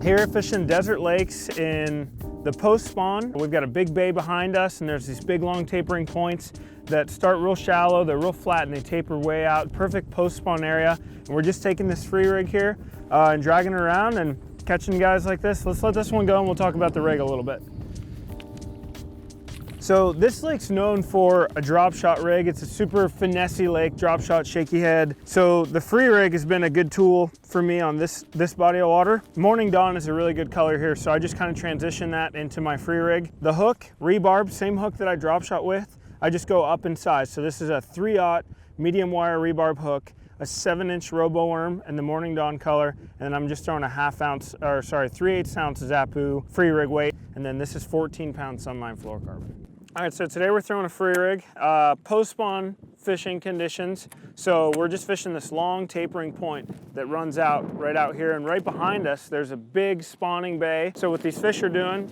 Here fishing desert lakes in the post spawn. We've got a big bay behind us and there's these big long tapering points that start real shallow, they're real flat and they taper way out. Perfect post spawn area. And we're just taking this free rig here and dragging it around and catching guys like this. Let's let this one go and we'll talk about the rig a little bit. So this lake's known for a drop shot rig. It's a super finessey lake, drop shot, shaky head. So the free rig has been a good tool for me on this body of water. Morning Dawn is a really good color here, so I just kind of transition that into my free rig. The hook, Rebarb, same hook that I drop shot with, I just go up in size. So this is a 3/0 medium wire Rebarb hook, a 7-inch Roboworm in the Morning Dawn color, and I'm just throwing a 3/8 ounce Zappu free rig weight, and then this is 14-pound Sunline fluorocarbon. All right, so today we're throwing a free rig, post-spawn fishing conditions. So we're just fishing this long tapering point that runs out right out here, and right behind us, there's a big spawning bay. So what these fish are doing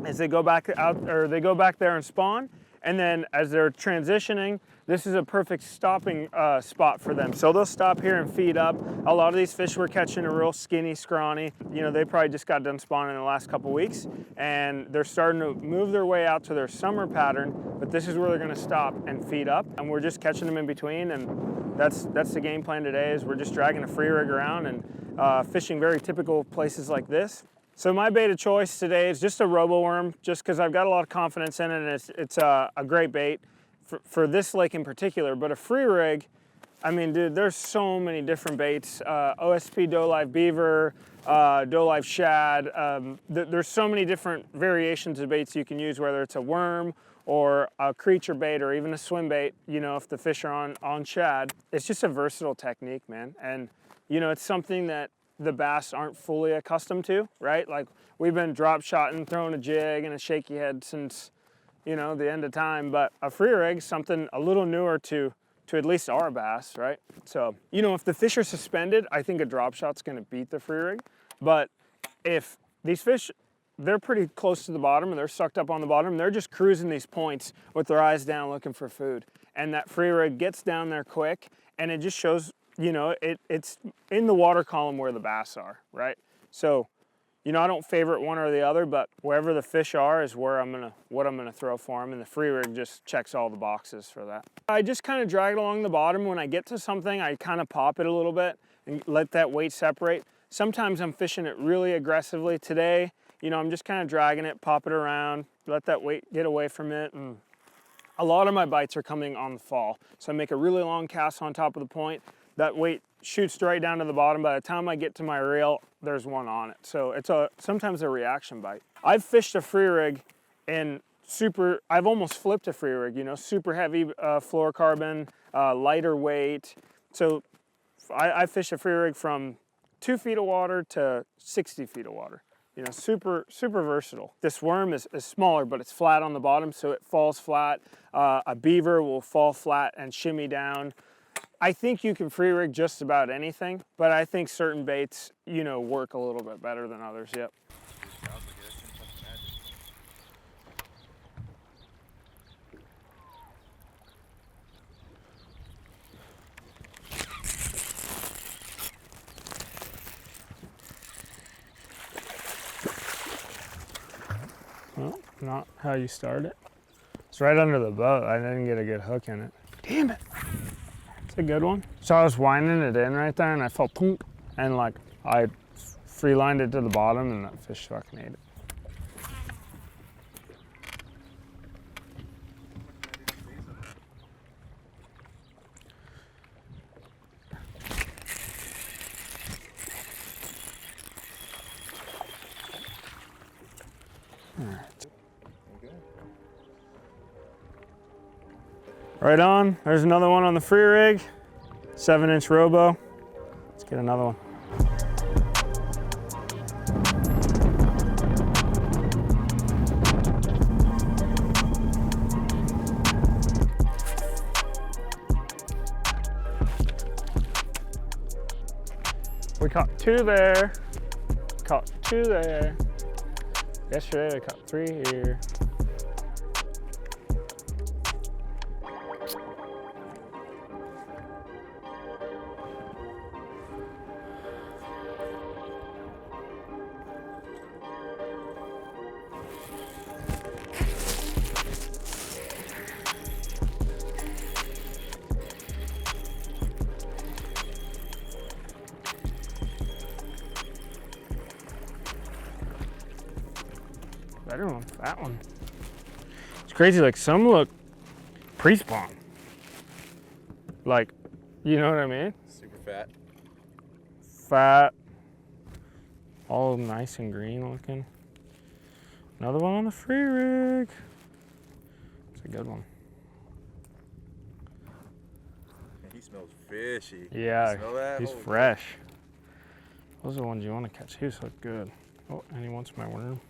is they go back out, or they go back there and spawn, and then as they're transitioning, this is a perfect stopping spot for them. So they'll stop here and feed up. A lot of these fish we're catching are real skinny, scrawny. You know, they probably just got done spawning in the last couple weeks and they're starting to move their way out to their summer pattern, but this is where they're gonna stop and feed up. And we're just catching them in between, and that's the game plan today, is we're just dragging a free rig around and fishing very typical places like this. So my bait of choice today is just a Roboworm, just because I've got a lot of confidence in it, and it's a great bait for this lake in particular. But a free rig, I mean, dude, there's so many different baits. OSP DoLive Beaver, DoLive Shad. There's so many different variations of baits you can use, whether it's a worm or a creature bait or even a swim bait, you know, if the fish are on shad. It's just a versatile technique, man. And, you know, it's something that the bass aren't fully accustomed to, right? Like, we've been drop shotting, throwing a jig and a shaky head since, you know, the end of time, but a free rig, something a little newer to at least our bass, right? So, you know, if the fish are suspended, I think a drop shot's gonna beat the free rig. But if these fish, they're pretty close to the bottom and they're sucked up on the bottom, they're just cruising these points with their eyes down looking for food. And that free rig gets down there quick and it just shows, you know, it's in the water column where the bass are, right? So, you know, I don't favorite one or the other, but wherever the fish are is where what I'm gonna throw for them, and the free rig just checks all the boxes for that. I just kind of drag it along the bottom. When I get to something, I kind of pop it a little bit and let that weight separate. Sometimes I'm fishing it really aggressively. Today, you know, I'm just kind of dragging it, pop it around, let that weight get away from it. And a lot of my bites are coming on the fall. So I make a really long cast on top of the point. That weight shoots right down to the bottom. By the time I get to my reel, there's one on it. So it's sometimes a reaction bite. I've fished a free rig and I've almost flipped a free rig, you know, super heavy fluorocarbon, lighter weight. So I fished a free rig from 2 feet of water to 60 feet of water. You know, super versatile. This worm is smaller, but it's flat on the bottom, so it falls flat. A beaver will fall flat and shimmy down. I think you can free rig just about anything, but I think certain baits, you know, work a little bit better than others, yep. Well, not how you start it. It's right under the boat. I didn't get a good hook in it. Damn it. It's a good one. So I was winding it in right there and I felt punk, and like I free lined it to the bottom and that fish fucking ate it. All right. Right on, there's another one on the free rig, 7-inch Robo. Let's get another one. We caught 2 there, caught 2 there. Yesterday we caught 3 here. better ones. That one. It's crazy, like some look pre-spawn. Like, you know what I mean? Super fat. Fat. All nice and green looking. Another one on the free rig. It's a good one. He smells fishy. Yeah, you smell that? he's Holy fresh. Those are the ones you want to catch. He look good. Oh, and he wants my worm.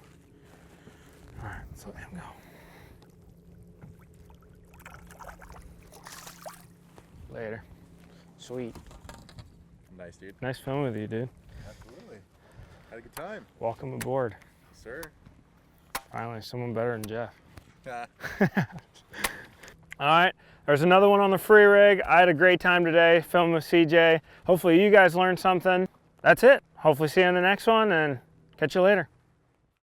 All right, let's let him go. Later. Sweet. Nice, dude. Nice filming with you, dude. Absolutely. Had a good time. Welcome aboard. Sir. Finally, someone better than Jeff. All right, there's another one on the free rig. I had a great time today filming with CJ. Hopefully you guys learned something. That's it. Hopefully see you in the next one and catch you later.